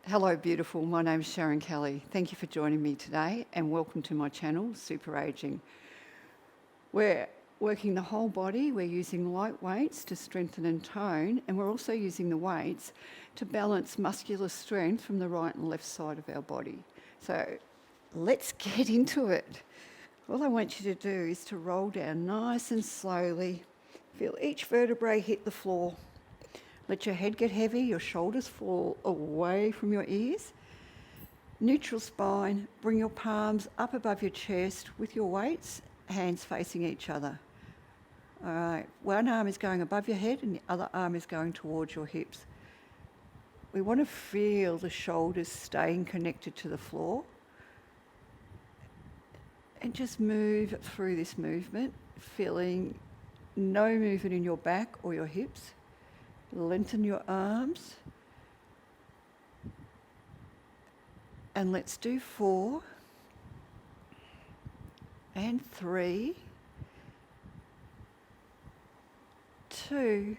Hello, beautiful. My name's Sharon Kelly. Thank you for joining me today and welcome to my channel, Super Aging. We're working the whole body. We're using light weights to strengthen and tone, and we're also using the weights to balance muscular strength from the right and left side of our body. So let's get into it. All I want you to do is to roll down nice and slowly. Feel each vertebrae hit the floor. Let your head get heavy, your shoulders fall away from your ears. Neutral spine, bring your palms up above your chest with your weights, hands facing each other. All right, one arm is going above your head and the other arm is going towards your hips. We want to feel the shoulders staying connected to the floor. And just move through this movement, feeling no movement in your back or your hips. Lengthen your arms. And let's do 4 and 3, 2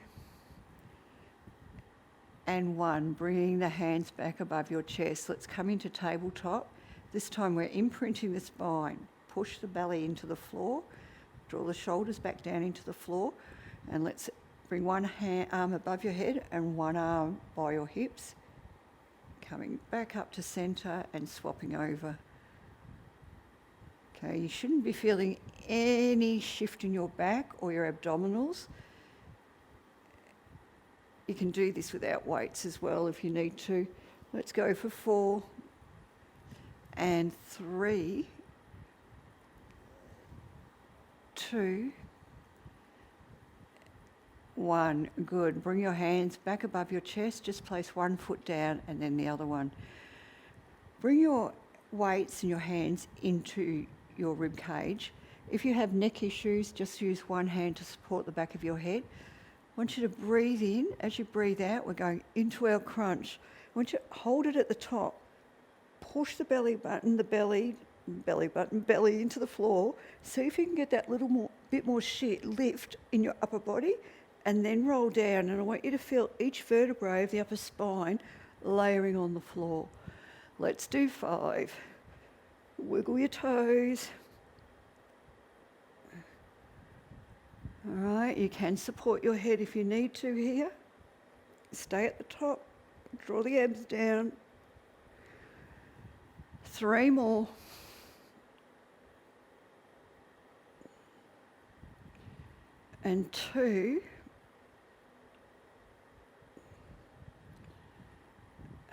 and 1. Bringing the hands back above your chest. Let's come into tabletop. This time we're imprinting the spine. Push the belly into the floor. Draw the shoulders back down into the floor. And let's bring one arm above your head and one arm by your hips. Coming back up to centre and swapping over. Okay, you shouldn't be feeling any shift in your back or your abdominals. You can do this without weights as well if you need to. Let's go for 4 and 3, 2, 1. Good. Bring your hands back above your chest. Just place one foot down and then the other one. Bring your weights and your hands into your rib cage. If you have neck issues, just use one hand to support the back of your head. I want you to breathe in. As you breathe out, we're going into our crunch. I want you to hold it at the top. Push the belly button, belly into the floor. See if you can get that bit more lift in your upper body. And then roll down, and I want you to feel each vertebrae of the upper spine layering on the floor. Let's do 5. Wiggle your toes. All right, you can support your head if you need to here. Stay at the top. Draw the abs down. 3 more. And 2.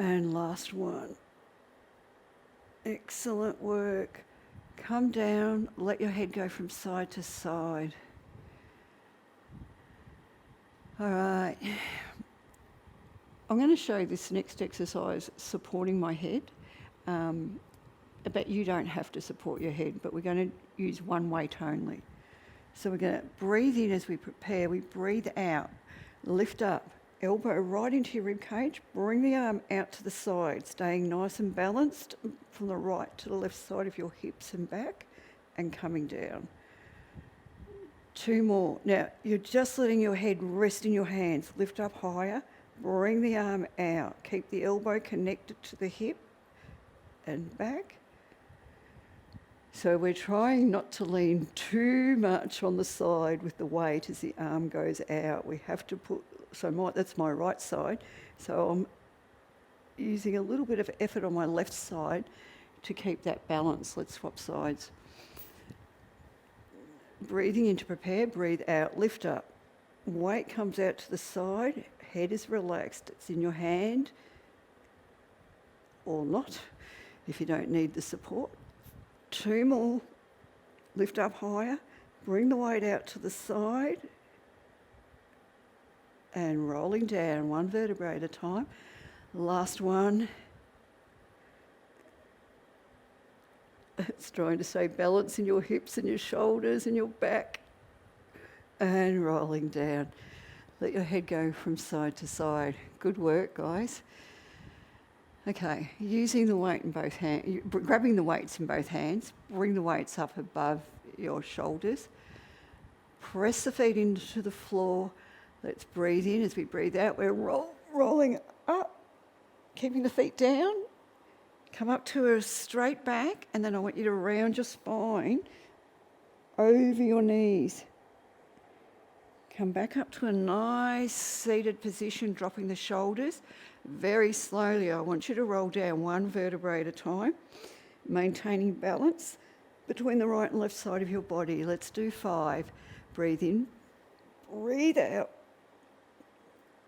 And last one. Excellent work. Come down, let your head go from side to side. All right. I'm going to show this next exercise supporting my head, but you don't have to support your head, but we're going to use one weight only. So we're going to breathe in as we prepare. We breathe out, lift up. Elbow right into your rib cage, bring the arm out to the side, staying nice and balanced from the right to the left side of your hips and back, and coming down. 2 more. Now, you're just letting your head rest in your hands. Lift up higher, bring the arm out. Keep the elbow connected to the hip and back. So we're trying not to lean too much on the side with the weight as the arm goes out. We have to that's my right side. So I'm using a little bit of effort on my left side to keep that balance. Let's swap sides. Breathing in to prepare, breathe out, lift up. Weight comes out to the side, head is relaxed. It's in your hand or not if you don't need the support. 2 more. Lift up higher, bring the weight out to the side. And rolling down, 1 vertebrae at a time. Last one. It's trying to stay balance in your hips and your shoulders and your back. And rolling down. Let your head go from side to side. Good work, guys. Okay, using the weight in both hands, grabbing the weights in both hands, bring the weights up above your shoulders. Press the feet into the floor. Let's breathe in. As we breathe out, we're rolling up. keeping the feet down. Come up to a straight back, and then I want you to round your spine over your knees. Come back up to a nice seated position, dropping the shoulders. Very slowly, I want you to roll down one vertebrae at a time, maintaining balance between the right and left side of your body. Let's do 5. Breathe in, breathe out,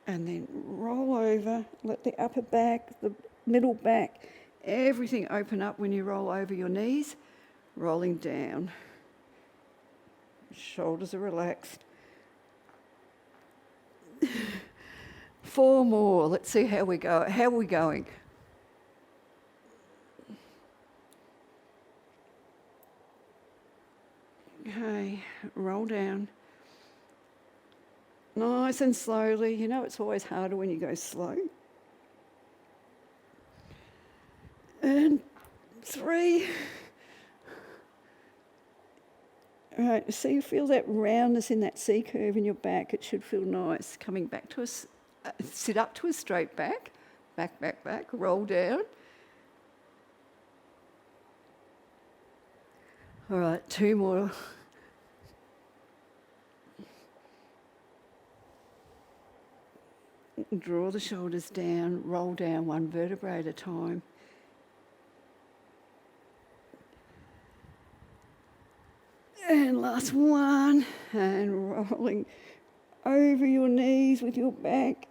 and then roll over. Let the upper back, the middle back, everything open up when you roll over your knees, rolling down. Shoulders are relaxed. 4 more. Let's see how we go. How are we going? Okay, roll down. Nice and slowly. You know it's always harder when you go slow. And 3. All right, so you feel that roundness in that C curve in your back. It should feel nice. Coming back to sit up to a straight back. Back, back, back. Roll down. All right, 2 more. Draw the shoulders down. Roll down one vertebrae at a time. And last one, and rolling over your knees with your back,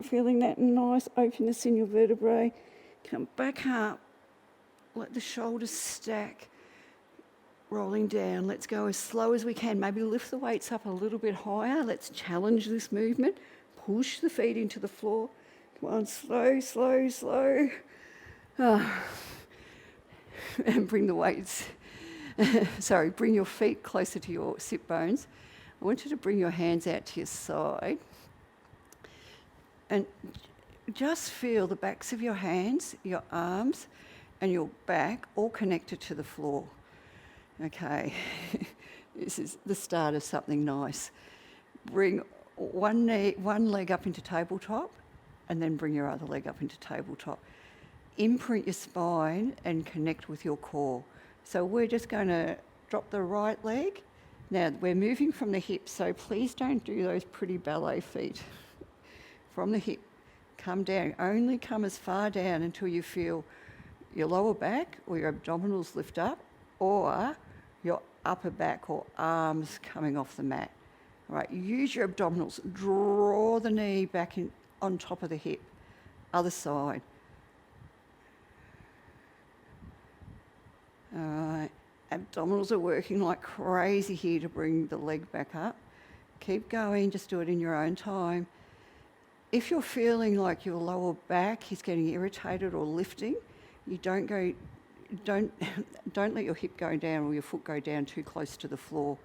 feeling that nice openness in your vertebrae. Come back up, let the shoulders stack, rolling down. Let's go as slow as we can. Maybe lift the weights up a little bit higher. Let's challenge this movement. Push the feet into the floor. Come on, slow, slow, slow. And bring the weights. Bring your feet closer to your sit bones. I want you to bring your hands out to your side and just feel the backs of your hands, your arms and your back all connected to the floor. Okay, this is the start of something nice. Bring one leg up into tabletop and then bring your other leg up into tabletop. Imprint your spine and connect with your core. So we're just going to drop the right leg. Now, we're moving from the hip, so please don't do those pretty ballet feet. From the hip, come down. Only come as far down until you feel your lower back or your abdominals lift up, or your upper back or arms coming off the mat. All right, use your abdominals. Draw the knee back in on top of the hip. Other side. All right, abdominals are working like crazy here to bring the leg back up. Keep going, just do it in your own time. If you're feeling like your lower back is getting irritated or lifting, you don't let your hip go down or your foot go down too close to the floor.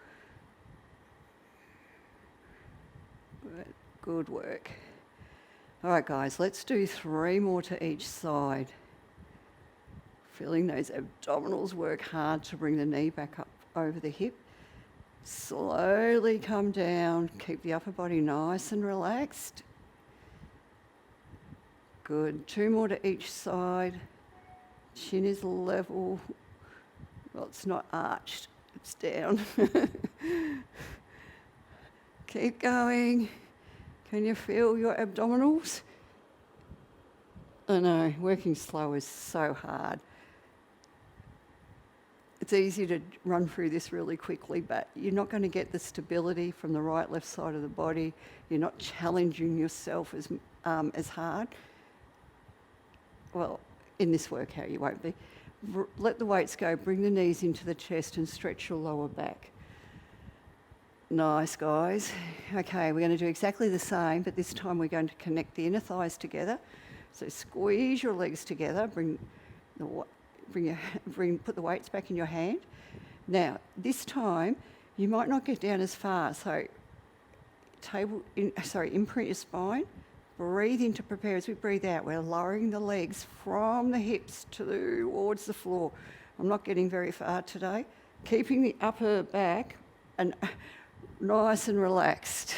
Good work. All right, guys, let's do 3 more to each side. Feeling those abdominals work hard to bring the knee back up over the hip. Slowly come down. Keep the upper body nice and relaxed. Good. 2 more to each side. Chin is level. Well, it's not arched. It's down. Keep going. Can you feel your abdominals? I know, working slow is so hard. It's easy to run through this really quickly, but you're not going to get the stability from the right, left side of the body. You're not challenging yourself as hard. Well, in this workout you won't be. Let the weights go, bring the knees into the chest and stretch your lower back. Nice, guys. Okay, we're going to do exactly the same, but this time we're going to connect the inner thighs together. So squeeze your legs together, put the weights back in your hand. Now, this time, you might not get down as far, so imprint your spine, breathe in to prepare. As we breathe out, we're lowering the legs from the hips towards the floor. I'm not getting very far today. Keeping the upper back and nice and relaxed.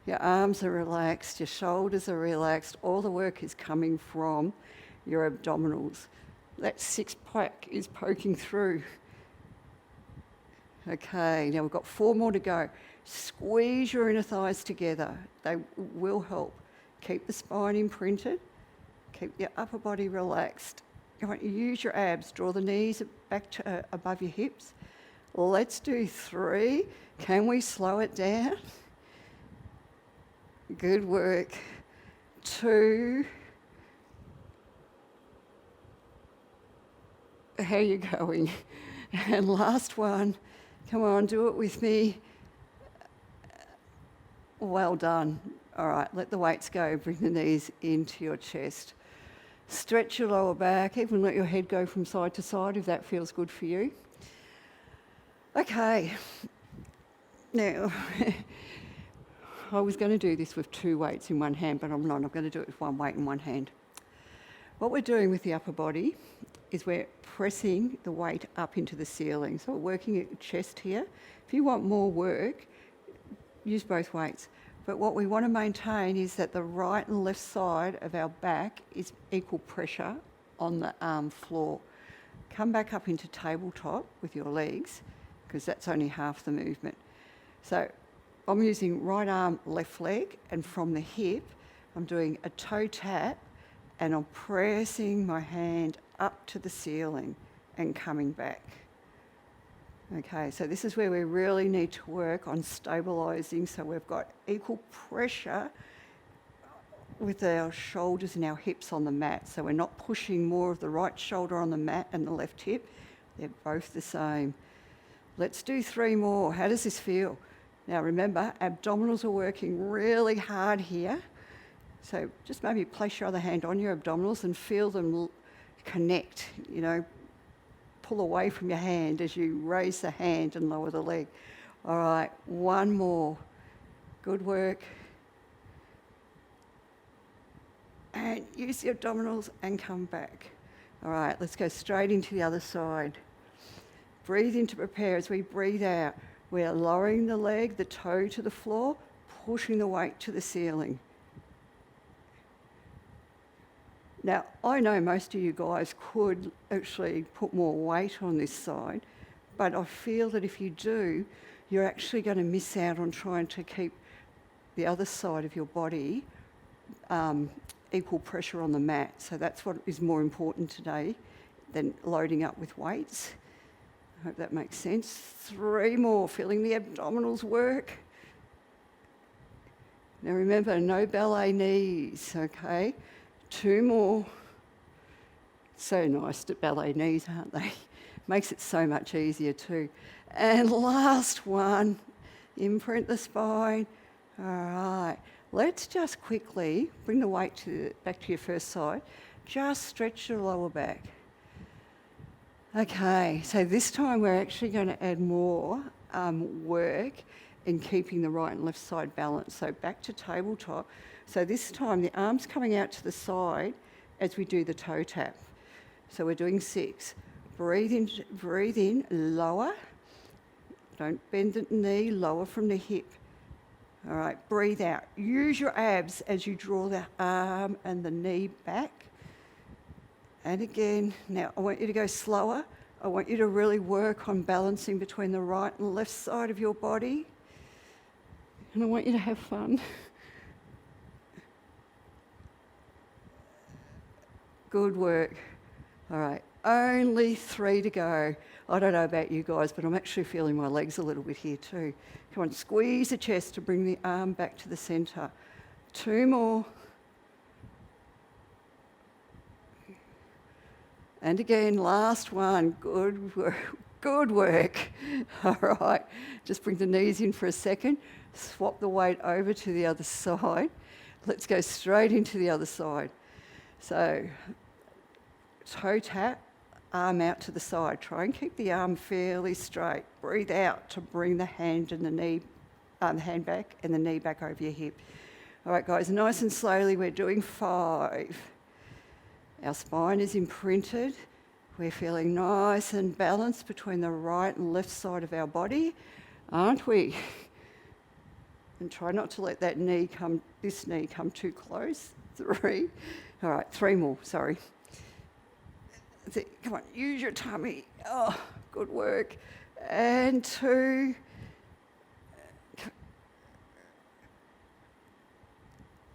Your arms are relaxed, your shoulders are relaxed. All the work is coming from your abdominals. That six-pack is poking through. Okay, now we've got 4 more to go. Squeeze your inner thighs together. They will help. Keep the spine imprinted. Keep your upper body relaxed. You want to use your abs. Draw the knees back to above your hips. Let's do 3. Can we slow it down? Good work. 2. How are you going? And last one. Come on, do it with me. Well done. All right, let the weights go. Bring the knees into your chest. Stretch your lower back. Even let your head go from side to side if that feels good for you. Okay. Now, I was going to do this with 2 weights in one hand, but I'm not. I'm going to do it with 1 weight in one hand. What we're doing with the upper body is we're pressing the weight up into the ceiling. So we're working at your chest here. If you want more work, use both weights. But what we want to maintain is that the right and left side of our back is equal pressure on the floor. Come back up into tabletop with your legs, because that's only half the movement. So I'm using right arm, left leg, and from the hip, I'm doing a toe tap, and I'm pressing my hand up to the ceiling and coming back. Okay, so this is where we really need to work on stabilising, so we've got equal pressure with our shoulders and our hips on the mat. So we're not pushing more of the right shoulder on the mat and the left hip. They're both the same. Let's do 3 more. How does this feel? Now remember, abdominals are working really hard here. So just maybe place your other hand on your abdominals and feel them connect, pull away from your hand as you raise the hand and lower the leg. All right, 1 more. Good work. And use the abdominals and come back. All right, let's go straight into the other side. Breathe in to prepare. As we breathe out, we're lowering the leg, the toe to the floor, pushing the weight to the ceiling. Now, I know most of you guys could actually put more weight on this side, but I feel that if you do, you're actually going to miss out on trying to keep the other side of your body equal pressure on the mat. So that's what is more important today than loading up with weights. I hope that makes sense. 3 more, feeling the abdominals work. Now remember, no ballet knees, okay? 2 more. So nice to ballet knees, aren't they? Makes it so much easier too. And last one, imprint the spine. All right, let's just quickly bring the weight back to your first side. Just stretch your lower back. Okay, so this time we're actually going to add more work in keeping the right and left side balanced. So back to tabletop. So this time the arm's coming out to the side as we do the toe tap. So we're doing 6. Breathe in, lower. Don't bend the knee, lower from the hip. All right, breathe out. Use your abs as you draw the arm and the knee back. And again, now I want you to go slower. I want you to really work on balancing between the right and left side of your body. And I want you to have fun. Good work. All right, only 3 to go. I don't know about you guys, but I'm actually feeling my legs a little bit here too. Come on, squeeze the chest to bring the arm back to the centre. 2 more. And again, last one. Good work. Good work. All right, just bring the knees in for a second. Swap the weight over to the other side. Let's go straight into the other side. So, toe tap, arm out to the side. Try and keep the arm fairly straight. Breathe out to bring the hand and the knee, the hand back and the knee back over your hip. All right, guys, nice and slowly, we're doing 5. Our spine is imprinted. We're feeling nice and balanced between the right and left side of our body, aren't we? And try not to let this knee come too close. 3. All right, 3 more, sorry. That's it. Come on, use your tummy. Oh, good work. And 2.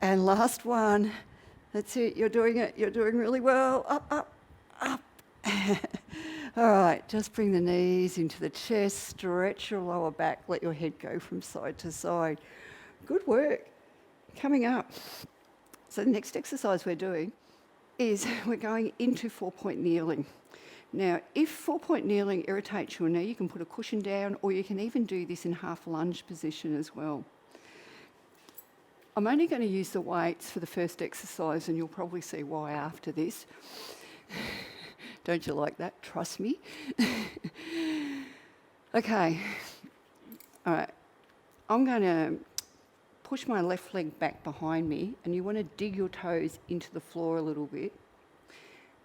And last one. That's it, you're doing it. You're doing really well. Up, up, up. All right, just bring the knees into the chest, stretch your lower back, let your head go from side to side. Good work. Coming up. So the next exercise we're doing is we're going into 4-point kneeling. Now, if 4-point kneeling irritates your knee, you can put a cushion down, or you can even do this in half lunge position as well. I'm only going to use the weights for the first exercise, and you'll probably see why after this. Don't you like that? Trust me. Okay. All right. I'm going to push my left leg back behind me, and you want to dig your toes into the floor a little bit.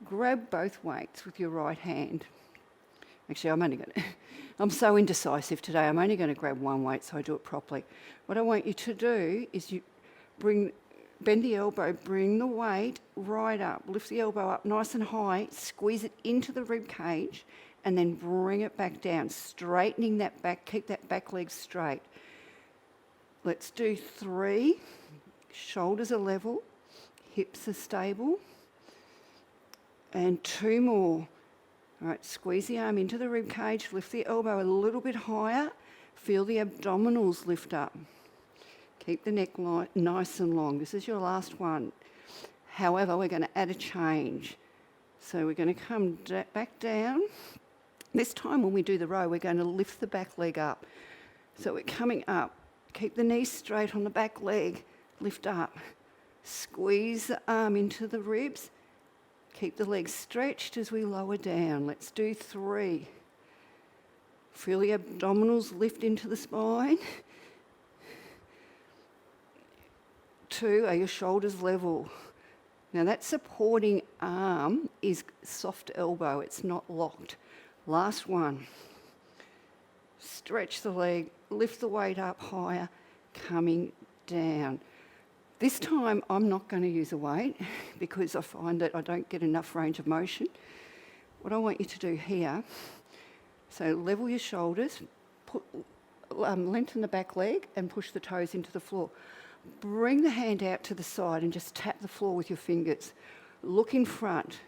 Grab both weights with your right hand. Actually, I'm so indecisive today, I'm only going to grab one weight so I do it properly. What I want you to do is bend the elbow, bring the weight right up, lift the elbow up nice and high, squeeze it into the rib cage, and then bring it back down, straightening that back, keep that back leg straight. Let's do 3. Shoulders are level, hips are stable. And 2 more. All right, squeeze the arm into the rib cage, lift the elbow a little bit higher, feel the abdominals lift up. Keep the neck nice and long. This is your last one. However, we're going to add a change. So we're going to come back down. This time when we do the row, we're going to lift the back leg up. So we're coming up. Keep the knees straight on the back leg. Lift up. Squeeze the arm into the ribs. Keep the legs stretched as we lower down. Let's do 3. Feel the abdominals lift into the spine. 2, are your shoulders level? Now that supporting arm is soft elbow, it's not locked. Last one. Stretch the leg, lift the weight up higher, coming down. This time I'm not going to use a weight because I find that I don't get enough range of motion. What I want you to do here, so level your shoulders, lengthen the back leg and push the toes into the floor. Bring the hand out to the side and just tap the floor with your fingers. Look in front.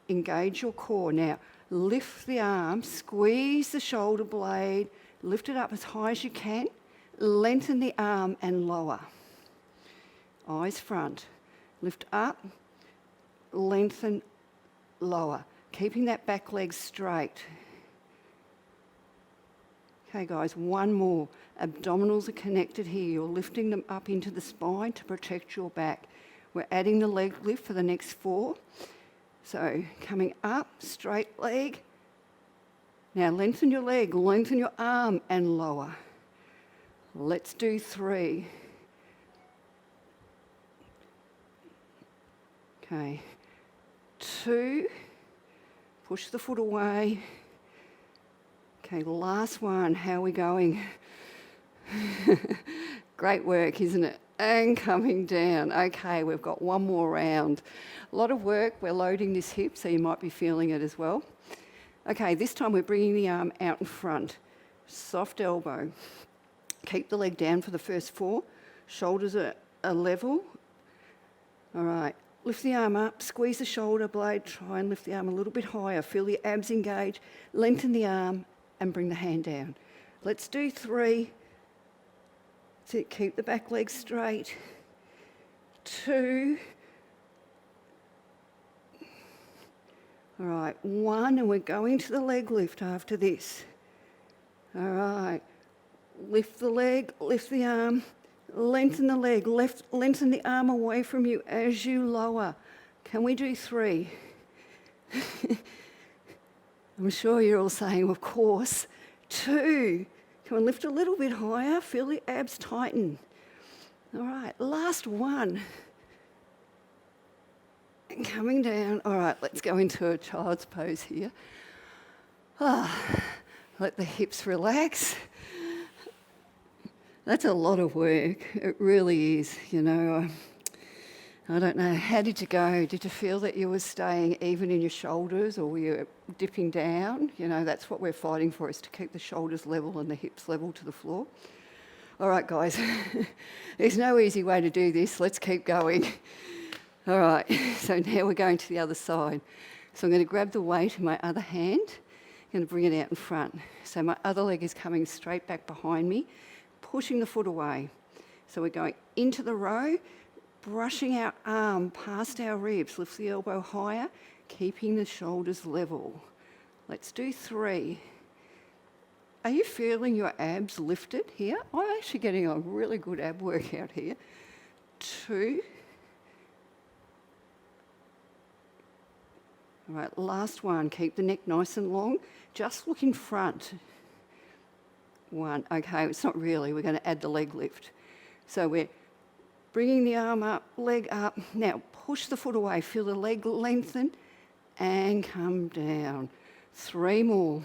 Engage your core. Now, lift the arm, squeeze the shoulder blade, lift it up as high as you can, lengthen the arm and lower. Eyes front. Lift up, lengthen, lower. Keeping that back leg straight. Okay, guys, one more. Abdominals are connected here. You're lifting them up into the spine to protect your back. We're adding the leg lift for the next 4. So coming up, straight leg. Now lengthen your leg, lengthen your arm and lower. Let's do 3. Okay, 2. Push the foot away. Okay, last one. How are we going? Great work, isn't it? And coming down. Okay, we've got one more round. A lot of work. We're loading this hip, so you might be feeling it as well. Okay, this time we're bringing the arm out in front. Soft elbow. Keep the leg down for the first 4. Shoulders are level. All right. Lift the arm up, squeeze the shoulder blade, try and lift the arm a little bit higher. Feel the abs engage, lengthen the arm and bring the hand down. Let's do 3. That's it, keep the back leg straight. 2. All right, 1, and we're going to the leg lift after this. All right, lift the leg, lift the arm. Lengthen the leg, lengthen the arm away from you as you lower. Can we do 3? I'm sure you're all saying, of course. 2. Come on, lift a little bit higher. Feel the abs tighten. All right, last one. And coming down. All right, let's go into a child's pose here. Let the hips relax. That's a lot of work. It really is, I don't know, how did you go? Did you feel that you were staying even in your shoulders, or were you dipping down? That's what we're fighting for, is to keep the shoulders level and the hips level to the floor. All right, guys, there's no easy way to do this. Let's keep going. All right, so now we're going to the other side. So I'm going to grab the weight in my other hand. I'm going to bring it out in front. So my other leg is coming straight back behind me, pushing the foot away. So we're going into the row, brushing our arm past our ribs, lift the elbow higher, keeping the shoulders level. Let's do 3. Are you feeling your abs lifted here? I'm actually getting a really good ab workout here. 2. All right, last one. Keep the neck nice and long. Just look in front. 1. Okay, it's not really. We're going to add the leg lift. So we're bringing the arm up, leg up. Now push the foot away. Feel the leg lengthen and come down. 3 more.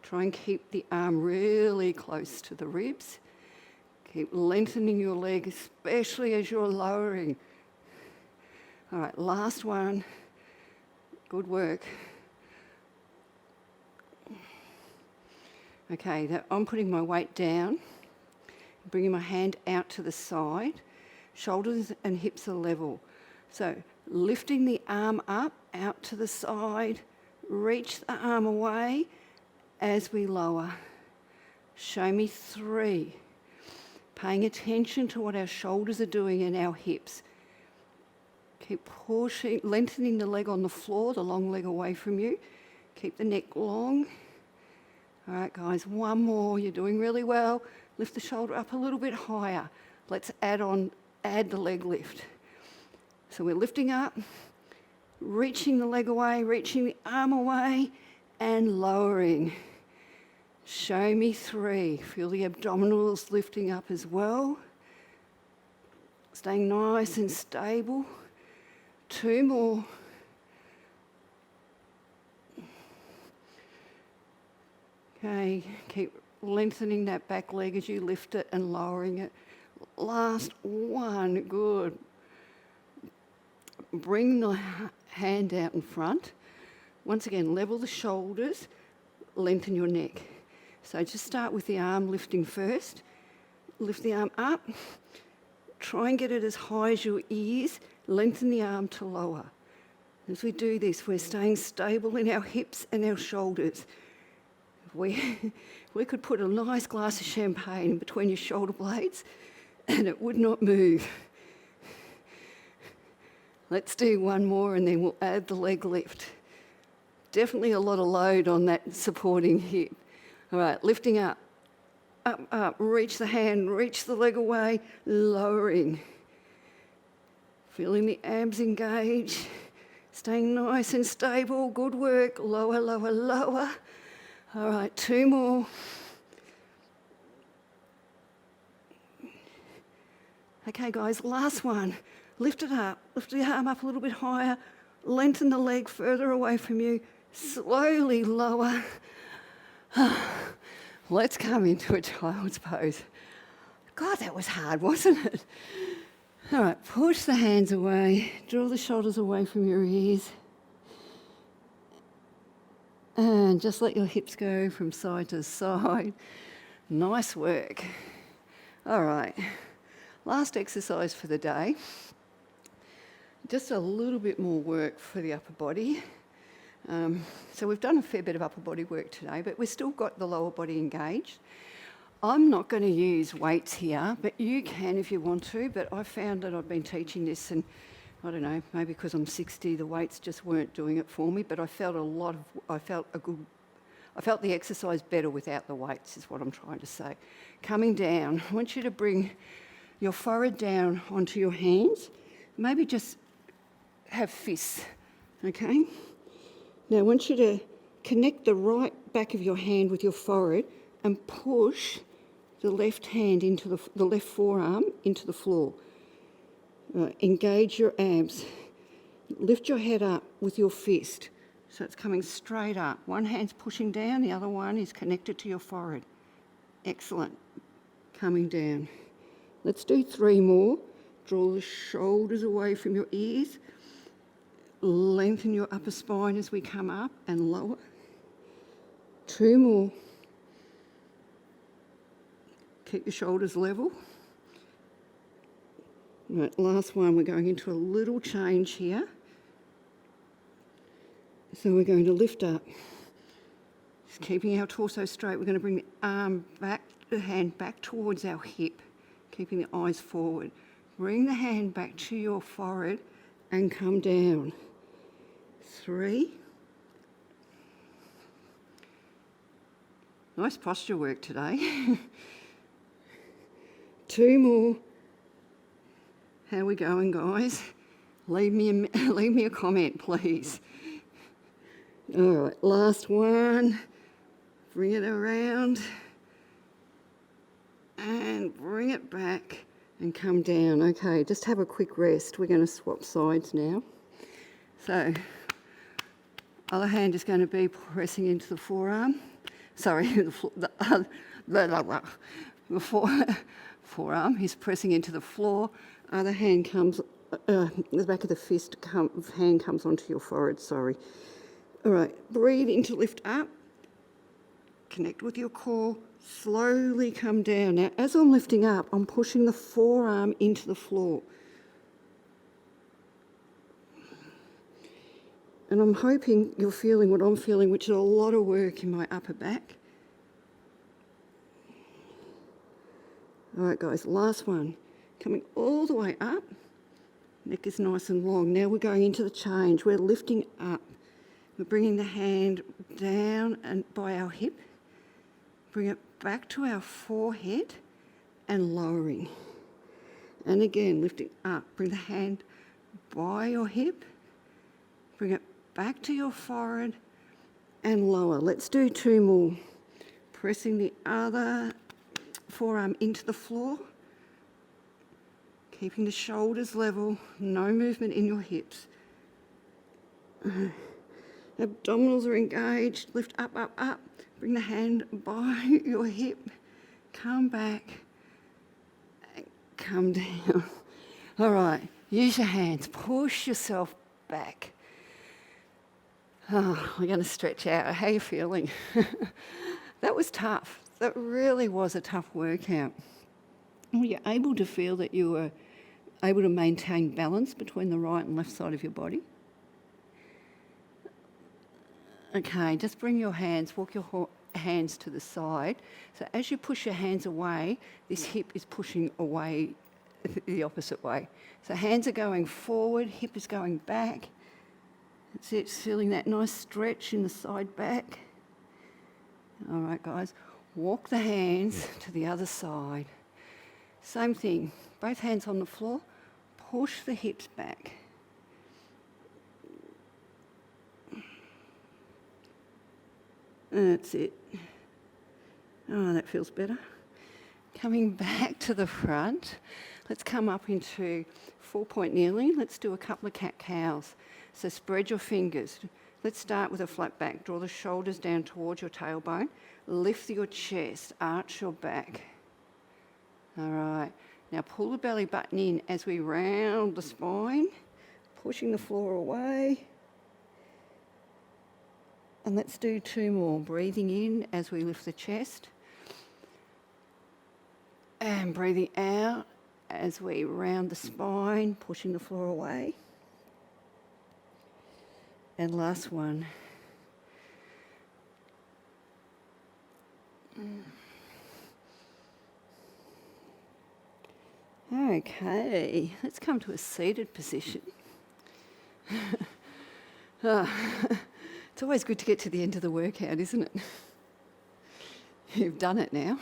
Try and keep the arm really close to the ribs. Keep lengthening your leg, especially as you're lowering. All right, last one. Good work. Okay, I'm putting my weight down, bringing my hand out to the side. Shoulders and hips are level. So lifting the arm up, out to the side, reach the arm away as we lower. Show me 3. Paying attention to what our shoulders are doing and our hips. Keep pushing, lengthening the leg on the floor, the long leg away from you. Keep the neck long. All right, guys, 1 more. You're doing really well. Lift the shoulder up a little bit higher. Let's add the leg lift. So we're lifting up, reaching the leg away, reaching the arm away, and lowering. Show me 3. Feel the abdominals lifting up as well. Staying nice and stable. 2 more. Okay, keep lengthening that back leg as you lift it and lowering it. Last 1, good. Bring the hand out in front. Once again, level the shoulders, lengthen your neck. So just start with the arm lifting first. Lift the arm up. Try and get it as high as your ears. Lengthen the arm to lower. As we do this, we're staying stable in our hips and our shoulders. We could put a nice glass of champagne in between your shoulder blades and it would not move. Let's do 1 more and then we'll add the leg lift. Definitely a lot of load on that supporting hip. All right, lifting up, up, reach the hand, reach the leg away, lowering. Feeling the abs engage, staying nice and stable, good work, lower, lower, lower. All right, 2 more. Okay, guys, last one. Lift it up, lift the arm up a little bit higher, lengthen the leg further away from you, slowly lower. Let's come into a child's pose. God, that was hard, wasn't it? All right, push the hands away, draw the shoulders away from your ears. And just let your hips go from side to side. Nice work. All right, last exercise for the day. Just a little bit more work for the upper body. So we've done a fair bit of upper body work today, but we've still got the lower body engaged. I'm not going to use weights here, but you can if you want to, but I found that I've been teaching this and I don't know, maybe because I'm 60, the weights just weren't doing it for me, but I felt the exercise better without the weights, is what I'm trying to say. Coming down, I want you to bring your forehead down onto your hands, maybe just have fists, okay? Now I want you to connect the right back of your hand with your forehead and push the left hand into the left forearm into the floor. Engage your abs. Lift your head up with your fist. So it's coming straight up. One hand's pushing down, the other one is connected to your forehead. Excellent. Coming down. Let's do 3 more. Draw the shoulders away from your ears. Lengthen your upper spine as we come up and lower. 2 more. Keep your shoulders level. Right, last one, we're going into a little change here. So we're going to lift up. Just keeping our torso straight, we're going to bring the arm back, the hand back towards our hip, keeping the eyes forward. Bring the hand back to your forehead and come down. 3. Nice posture work today. 2 more. How are we going, guys? Leave me a comment, please. All right, last one. Bring it around and bring it back and come down. Okay, just have a quick rest. We're going to swap sides now. So, other hand is going to be pressing into the forearm. Sorry, forearm is pressing into the floor. Other hand comes, the back of the hand comes onto your forehead, sorry. All right, breathe in to lift up. Connect with your core. Slowly come down. Now, as I'm lifting up, I'm pushing the forearm into the floor. And I'm hoping you're feeling what I'm feeling, which is a lot of work in my upper back. All right, guys, last one. Coming all the way up. Neck is nice and long. Now we're going into the change. We're lifting up. We're bringing the hand down and by our hip. Bring it back to our forehead and lowering. And again, lifting up. Bring the hand by your hip. Bring it back to your forehead and lower. Let's do 2 more. Pressing the other forearm into the floor. Keeping the shoulders level. No movement in your hips. Abdominals are engaged. Lift up, up, up. Bring the hand by your hip. Come back. Come down. All right. Use your hands. Push yourself back. Oh, we're going to stretch out. How are you feeling? That was tough. That really was a tough workout. Were you able to feel that you were able to maintain balance between the right and left side of your body? Okay, just bring your hands, walk your hands to the side. So as you push your hands away, this hip is pushing away the opposite way. So hands are going forward, hip is going back. That's it, feeling that nice stretch in the side back. All right, guys, walk the hands to the other side. Same thing, both hands on the floor, push the hips back. That's it. Oh, that feels better. Coming back to the front, let's come up into 4-point kneeling. Let's do a couple of cat-cows. So spread your fingers. Let's start with a flat back. Draw the shoulders down towards your tailbone. Lift your chest, arch your back. All right. Now pull the belly button in as we round the spine, pushing the floor away. And let's do 2 more. Breathing in as we lift the chest. And breathing out as we round the spine, pushing the floor away. And last one. Okay, let's come to a seated position. It's always good to get to the end of the workout, isn't it? You've done it now.